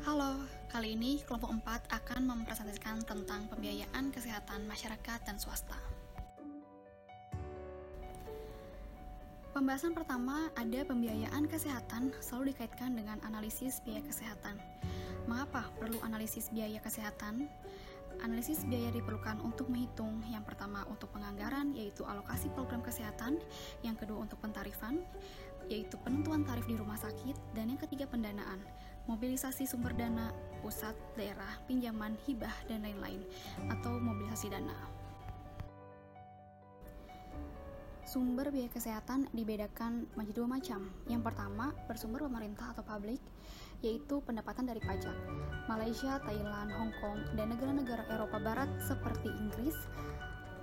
Halo, kali ini kelompok 4 akan mempresentasikan tentang pembiayaan kesehatan masyarakat dan swasta. Pembahasan pertama ada pembiayaan kesehatan selalu dikaitkan dengan analisis biaya kesehatan. Mengapa perlu analisis biaya kesehatan? Analisis biaya diperlukan untuk menghitung yang pertama untuk penganggaran, yaitu alokasi program kesehatan, yang kedua untuk pentarifan, yaitu penentuan tarif di rumah sakit, dan yang ketiga pendanaan, mobilisasi sumber dana, pusat, daerah, pinjaman, hibah, dan lain-lain, atau mobilisasi dana. Sumber biaya kesehatan dibedakan menjadi dua macam. Yang pertama, bersumber pemerintah atau publik, yaitu pendapatan dari pajak. Malaysia, Thailand, Hong Kong, dan negara-negara Eropa Barat seperti Inggris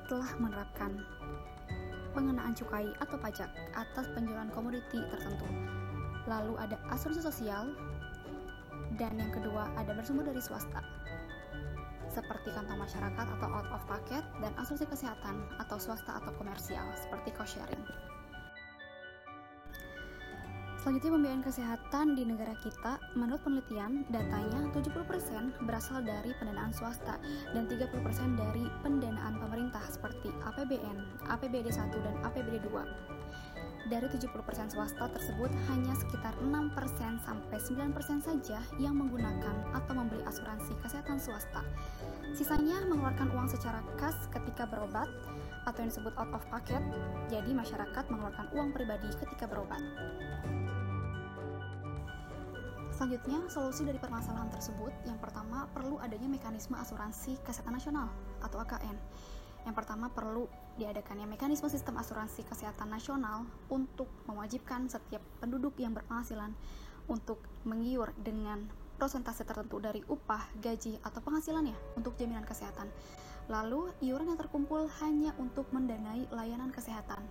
telah menerapkan pengenaan cukai atau pajak atas penjualan komoditi tertentu. Lalu ada asuransi sosial, dan yang kedua ada bersumber dari swasta, seperti kantong masyarakat atau out of pocket, dan asuransi kesehatan atau swasta atau komersial seperti cost sharing. Selanjutnya, pembiayaan kesehatan di negara kita, menurut penelitian, datanya 70% berasal dari pendanaan swasta dan 30% dari pendanaan pemerintah seperti APBN, APBD 1 dan APBD 2. Dari 70% swasta tersebut, hanya sekitar 6% sampai 9% saja yang menggunakan atau membeli asuransi kesehatan swasta. Sisanya mengeluarkan uang secara kas ketika berobat atau yang disebut out of pocket, jadi masyarakat mengeluarkan uang pribadi ketika berobat. Selanjutnya, solusi dari permasalahan tersebut, yang pertama perlu adanya mekanisme asuransi kesehatan nasional atau AKN. Yang pertama perlu diadakannya mekanisme sistem asuransi kesehatan nasional untuk mewajibkan setiap penduduk yang berpenghasilan untuk menggiur dengan persentase tertentu dari upah, gaji, atau penghasilannya untuk jaminan kesehatan. Lalu, iuran yang terkumpul hanya untuk mendanai layanan kesehatan.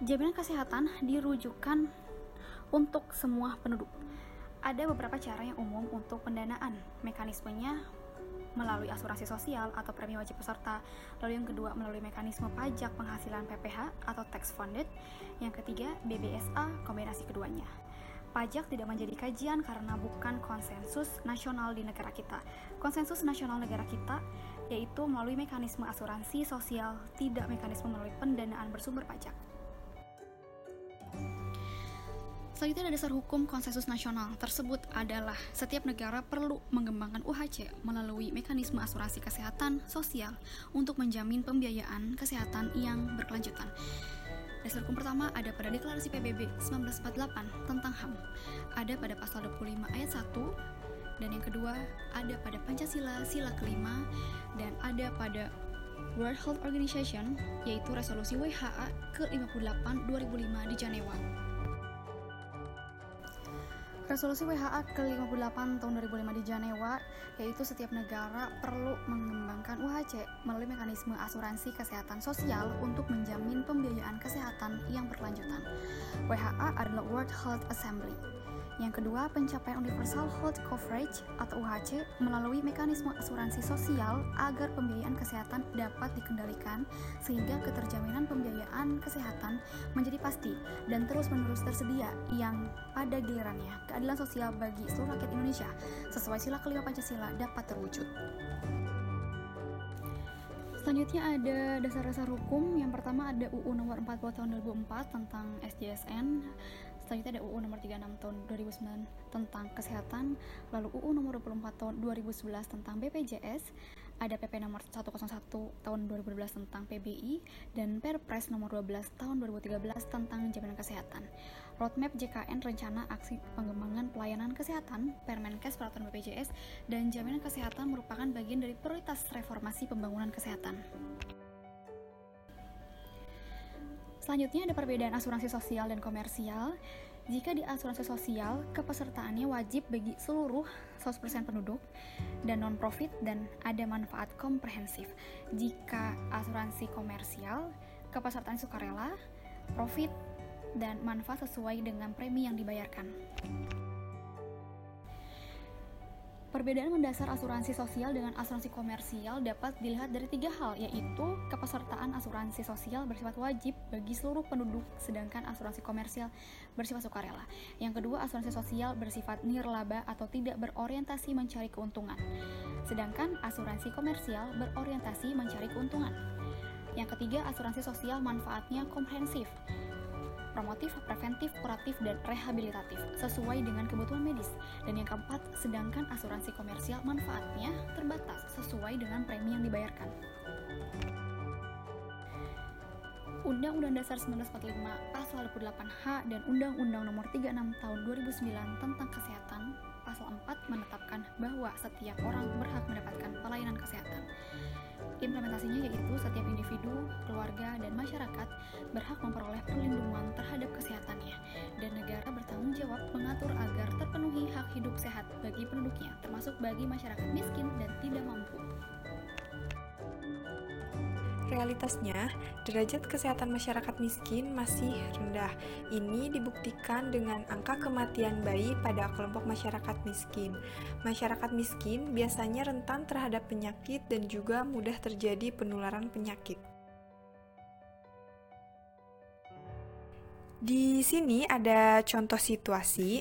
Jaminan kesehatan dirujukan untuk semua penduduk. Ada beberapa cara yang umum untuk pendanaan. Mekanismenya melalui asuransi sosial atau premi wajib peserta. Lalu yang kedua melalui mekanisme pajak penghasilan PPH atau tax funded. Yang ketiga BBSA, kombinasi keduanya. Pajak tidak menjadi kajian karena bukan konsensus nasional di negara kita. Konsensus nasional negara kita yaitu melalui mekanisme asuransi sosial, tidak mekanisme melalui pendanaan bersumber pajak. Selanjutnya ada dasar hukum konsensus nasional. Tersebut adalah setiap negara perlu mengembangkan UHC melalui mekanisme asuransi kesehatan sosial untuk menjamin pembiayaan kesehatan yang berkelanjutan. Dasar hukum pertama ada pada Deklarasi PBB 1948 tentang HAM, ada pada pasal 25 ayat 1, dan yang kedua ada pada Pancasila sila kelima, dan ada pada World Health Organization, yaitu resolusi WHA ke-58 2005 di Jenewa. Resolusi WHA ke-58 tahun 2005 di Jenewa, yaitu setiap negara perlu mengembangkan UHC melalui mekanisme asuransi kesehatan sosial untuk menjamin pembiayaan kesehatan yang berkelanjutan. WHA adalah World Health Assembly. Yang kedua, pencapaian Universal Health Coverage atau UHC melalui mekanisme asuransi sosial agar pembiayaan kesehatan dapat dikendalikan sehingga keterjaminan pembiayaan kesehatan menjadi pasti dan terus-menerus tersedia yang pada gilirannya keadilan sosial bagi seluruh rakyat Indonesia sesuai sila kelima Pancasila dapat terwujud. Selanjutnya ada dasar-dasar hukum. Yang pertama ada UU nomor 40 tahun 2004 tentang SJSN. Selanjutnya ada UU nomor 36 tahun 2009 tentang kesehatan, lalu UU nomor 24 tahun 2011 tentang BPJS, ada PP nomor 101 tahun 2012 tentang PBI, dan Perpres nomor 12 tahun 2013 tentang jaminan kesehatan. Roadmap JKN rencana aksi pengembangan pelayanan kesehatan, Permenkes peraturan BPJS, dan jaminan kesehatan merupakan bagian dari prioritas reformasi pembangunan kesehatan. Selanjutnya ada perbedaan asuransi sosial dan komersial. Jika di asuransi sosial, kepesertaannya wajib bagi seluruh 100% penduduk dan non-profit dan ada manfaat komprehensif. Jika asuransi komersial, kepesertaan sukarela, profit, dan manfaat sesuai dengan premi yang dibayarkan. Perbedaan mendasar asuransi sosial dengan asuransi komersial dapat dilihat dari 3 hal, yaitu kepesertaan asuransi sosial bersifat wajib bagi seluruh penduduk, sedangkan asuransi komersial bersifat sukarela. Yang kedua, asuransi sosial bersifat nirlaba atau tidak berorientasi mencari keuntungan, sedangkan asuransi komersial berorientasi mencari keuntungan. Yang ketiga, asuransi sosial manfaatnya komprehensif, promotif, preventif, kuratif, dan rehabilitatif sesuai dengan kebutuhan medis. Dan yang keempat, sedangkan asuransi komersial manfaatnya terbatas sesuai dengan premi yang dibayarkan. Undang-Undang Dasar 1945 Pasal 28H dan Undang-Undang Nomor 36 Tahun 2009 tentang Kesehatan Pasal 4 menetapkan bahwa setiap orang berhak mendapatkan pelayanan kesehatan. Implementasinya yaitu setiap individu, keluarga, dan masyarakat berhak memperoleh perlindungan terhadap kesehatannya, dan negara bertanggung jawab mengatur agar terpenuhi hak hidup sehat bagi penduduknya, termasuk bagi masyarakat miskin dan tidak mampu. Realitasnya, derajat kesehatan masyarakat miskin masih rendah. Ini dibuktikan dengan angka kematian bayi pada kelompok masyarakat miskin. Masyarakat miskin biasanya rentan terhadap penyakit dan juga mudah terjadi penularan penyakit. Di sini ada contoh situasi.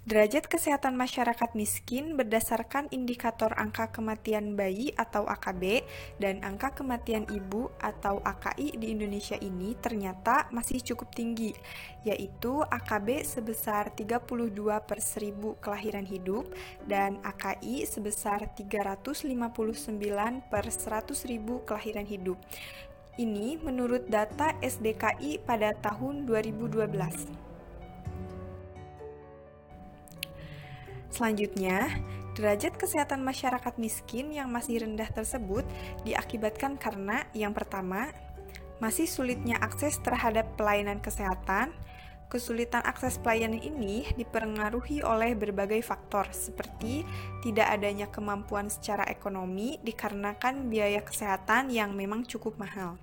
Derajat kesehatan masyarakat miskin berdasarkan indikator angka kematian bayi atau AKB dan angka kematian ibu atau AKI di Indonesia ini ternyata masih cukup tinggi, yaitu AKB sebesar 32 per 1000 kelahiran hidup dan AKI sebesar 359 per 100.000 kelahiran hidup. Ini menurut data SDKI pada tahun 2012. Selanjutnya, derajat kesehatan masyarakat miskin yang masih rendah tersebut diakibatkan karena yang pertama, masih sulitnya akses terhadap pelayanan kesehatan. Kesulitan akses pelayanan ini dipengaruhi oleh berbagai faktor seperti tidak adanya kemampuan secara ekonomi dikarenakan biaya kesehatan yang memang cukup mahal.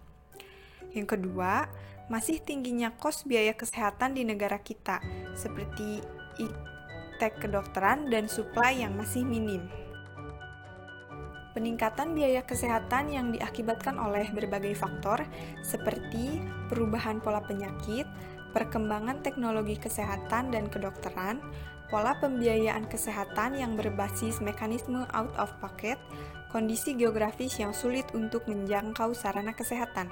Yang kedua, masih tingginya kos biaya kesehatan di negara kita seperti kedokteran dan suplai yang masih minim. Peningkatan biaya kesehatan yang diakibatkan oleh berbagai faktor seperti perubahan pola penyakit, perkembangan teknologi kesehatan dan kedokteran, pola pembiayaan kesehatan yang berbasis mekanisme out of pocket, kondisi geografis yang sulit untuk menjangkau sarana kesehatan.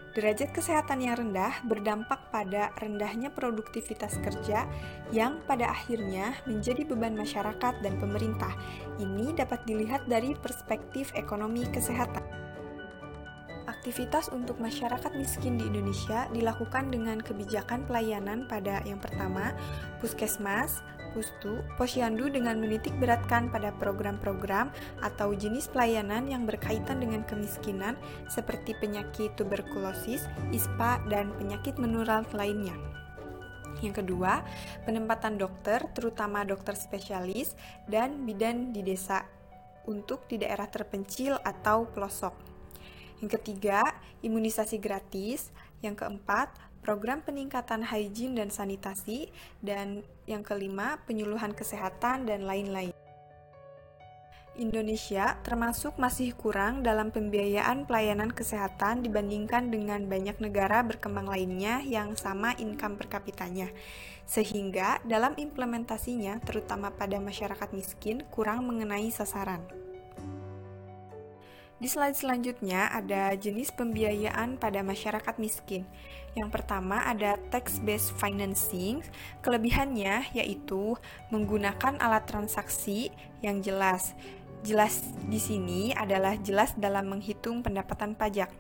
Derajat kesehatan yang rendah berdampak pada rendahnya produktivitas kerja yang pada akhirnya menjadi beban masyarakat dan pemerintah. Ini dapat dilihat dari perspektif ekonomi kesehatan. Aktivitas untuk masyarakat miskin di Indonesia dilakukan dengan kebijakan pelayanan pada yang pertama, puskesmas, pustu, posyandu dengan menitik beratkan pada program-program atau jenis pelayanan yang berkaitan dengan kemiskinan seperti penyakit tuberkulosis, ISPA, dan penyakit menular lainnya. Yang kedua, penempatan dokter, terutama dokter spesialis dan bidan di desa untuk di daerah terpencil atau pelosok. Yang ketiga, imunisasi gratis. Yang keempat, program peningkatan hygiene dan sanitasi. Dan yang kelima, penyuluhan kesehatan dan lain-lain. Indonesia termasuk masih kurang dalam pembiayaan pelayanan kesehatan dibandingkan dengan banyak negara berkembang lainnya yang sama income per kapitanya. Sehingga dalam implementasinya, terutama pada masyarakat miskin, kurang mengenai sasaran. Di slide selanjutnya ada jenis pembiayaan pada masyarakat miskin. Yang pertama ada tax-based financing. Kelebihannya yaitu menggunakan alat transaksi yang jelas. Jelas di sini adalah jelas dalam menghitung pendapatan pajak.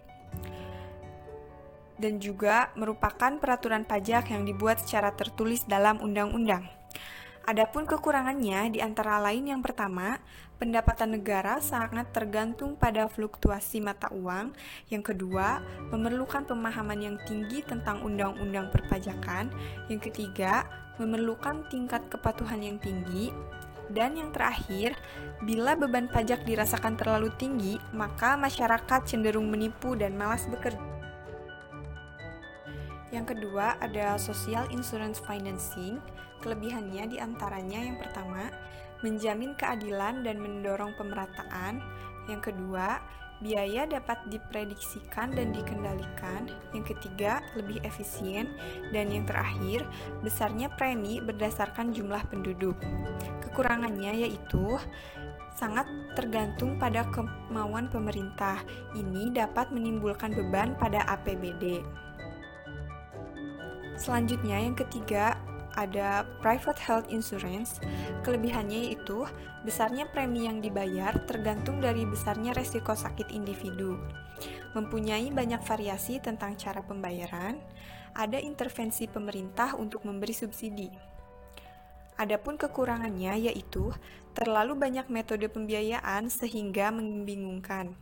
Dan juga merupakan peraturan pajak yang dibuat secara tertulis dalam undang-undang. Adapun kekurangannya di antara lain yang pertama, pendapatan negara sangat tergantung pada fluktuasi mata uang. Yang kedua, memerlukan pemahaman yang tinggi tentang undang-undang perpajakan. Yang ketiga, memerlukan tingkat kepatuhan yang tinggi. Dan yang terakhir, bila beban pajak dirasakan terlalu tinggi, maka masyarakat cenderung menipu dan malas bekerja. Yang kedua ada social insurance financing. Kelebihannya diantaranya yang pertama, menjamin keadilan dan mendorong pemerataan. Yang kedua, biaya dapat diprediksikan dan dikendalikan. Yang ketiga, lebih efisien. Dan yang terakhir, besarnya premi berdasarkan jumlah penduduk. Kekurangannya yaitu sangat tergantung pada kemauan pemerintah. Ini dapat menimbulkan beban pada APBD. Selanjutnya, yang ketiga, ada private health insurance. Kelebihannya yaitu besarnya premi yang dibayar tergantung dari besarnya resiko sakit individu. Mempunyai banyak variasi tentang cara pembayaran. Ada intervensi pemerintah untuk memberi subsidi. Adapun kekurangannya yaitu terlalu banyak metode pembiayaan sehingga membingungkan.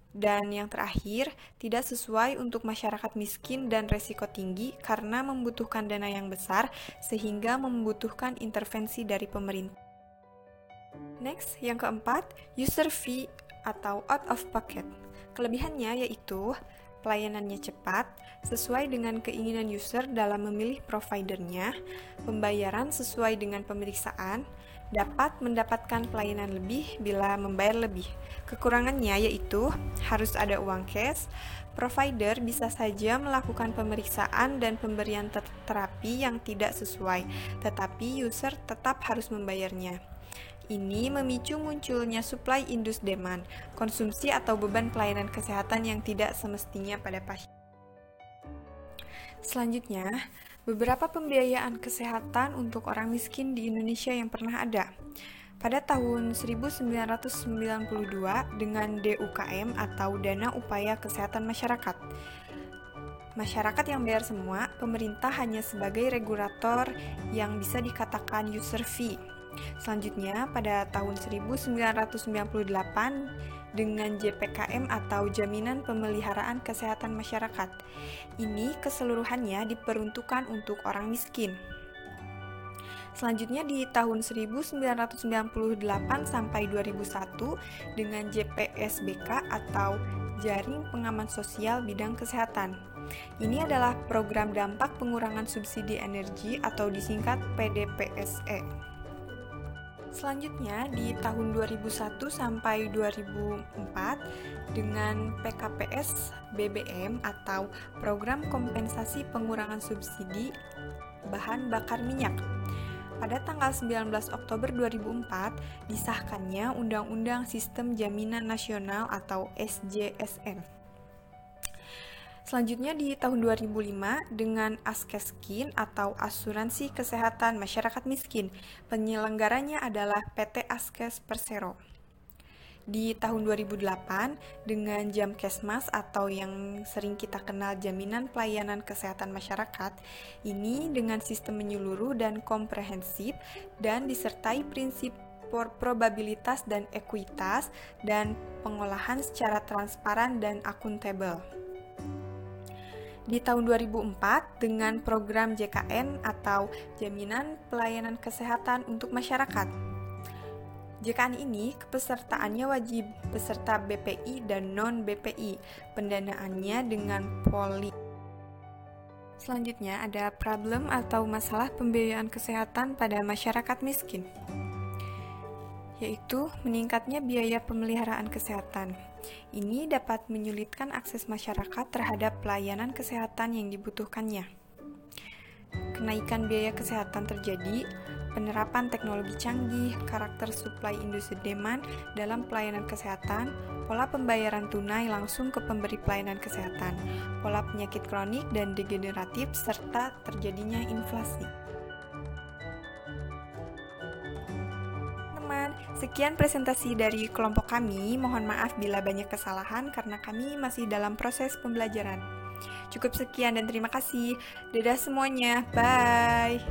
Dan yang terakhir, tidak sesuai untuk masyarakat miskin dan resiko tinggi karena membutuhkan dana yang besar sehingga membutuhkan intervensi dari pemerintah. Next, yang keempat, user fee atau out of pocket. Kelebihannya yaitu pelayanannya cepat, sesuai dengan keinginan user dalam memilih providernya, pembayaran sesuai dengan pemeriksaan, dapat mendapatkan pelayanan lebih bila membayar lebih. Kekurangannya yaitu harus ada uang cash, provider bisa saja melakukan pemeriksaan dan pemberian terapi yang tidak sesuai, tetapi user tetap harus membayarnya. Ini memicu munculnya supply induced demand, konsumsi atau beban pelayanan kesehatan yang tidak semestinya pada pasien. Selanjutnya, beberapa pembiayaan kesehatan untuk orang miskin di Indonesia yang pernah ada. Pada tahun 1992 dengan DUKM atau Dana Upaya Kesehatan Masyarakat. Masyarakat yang bayar semua, pemerintah hanya sebagai regulator yang bisa dikatakan user fee. Selanjutnya, pada tahun 1998 dengan JPKM atau Jaminan Pemeliharaan Kesehatan Masyarakat. Ini keseluruhannya diperuntukkan untuk orang miskin. Selanjutnya di tahun 1998 sampai 2001 dengan JPSBK atau Jaring Pengaman Sosial Bidang Kesehatan. Ini adalah program dampak pengurangan subsidi energi atau disingkat PDPSE. Selanjutnya di tahun 2001 sampai 2004 dengan PKPS BBM atau Program Kompensasi Pengurangan Subsidi Bahan Bakar Minyak. Pada tanggal 19 Oktober 2004 disahkannya Undang-Undang Sistem Jaminan Nasional atau SJSN. Selanjutnya di tahun 2005 dengan Askeskin atau Asuransi Kesehatan Masyarakat Miskin. Penyelenggaranya adalah PT Askes Persero. Di tahun 2008 dengan Jamkesmas atau yang sering kita kenal Jaminan Pelayanan Kesehatan Masyarakat. Ini dengan sistem menyeluruh dan komprehensif dan disertai prinsip probabilitas dan ekuitas dan pengolahan secara transparan dan akuntabel. Di tahun 2004 dengan program JKN atau Jaminan Pelayanan Kesehatan untuk Masyarakat. JKN ini kepesertaannya wajib beserta BPI dan non-BPI, pendanaannya dengan poli. Selanjutnya ada problem atau masalah pembiayaan kesehatan pada masyarakat miskin, yaitu meningkatnya biaya pemeliharaan kesehatan. Ini dapat menyulitkan akses masyarakat terhadap pelayanan kesehatan yang dibutuhkannya. Kenaikan biaya kesehatan terjadi, penerapan teknologi canggih, karakter supply industri demand dalam pelayanan kesehatan, pola pembayaran tunai langsung ke pemberi pelayanan kesehatan, pola penyakit kronik dan degeneratif, serta terjadinya inflasi. Sekian presentasi dari kelompok kami. Mohon maaf bila banyak kesalahan karena kami masih dalam proses pembelajaran. Cukup sekian dan terima kasih. Dadah semuanya. Bye.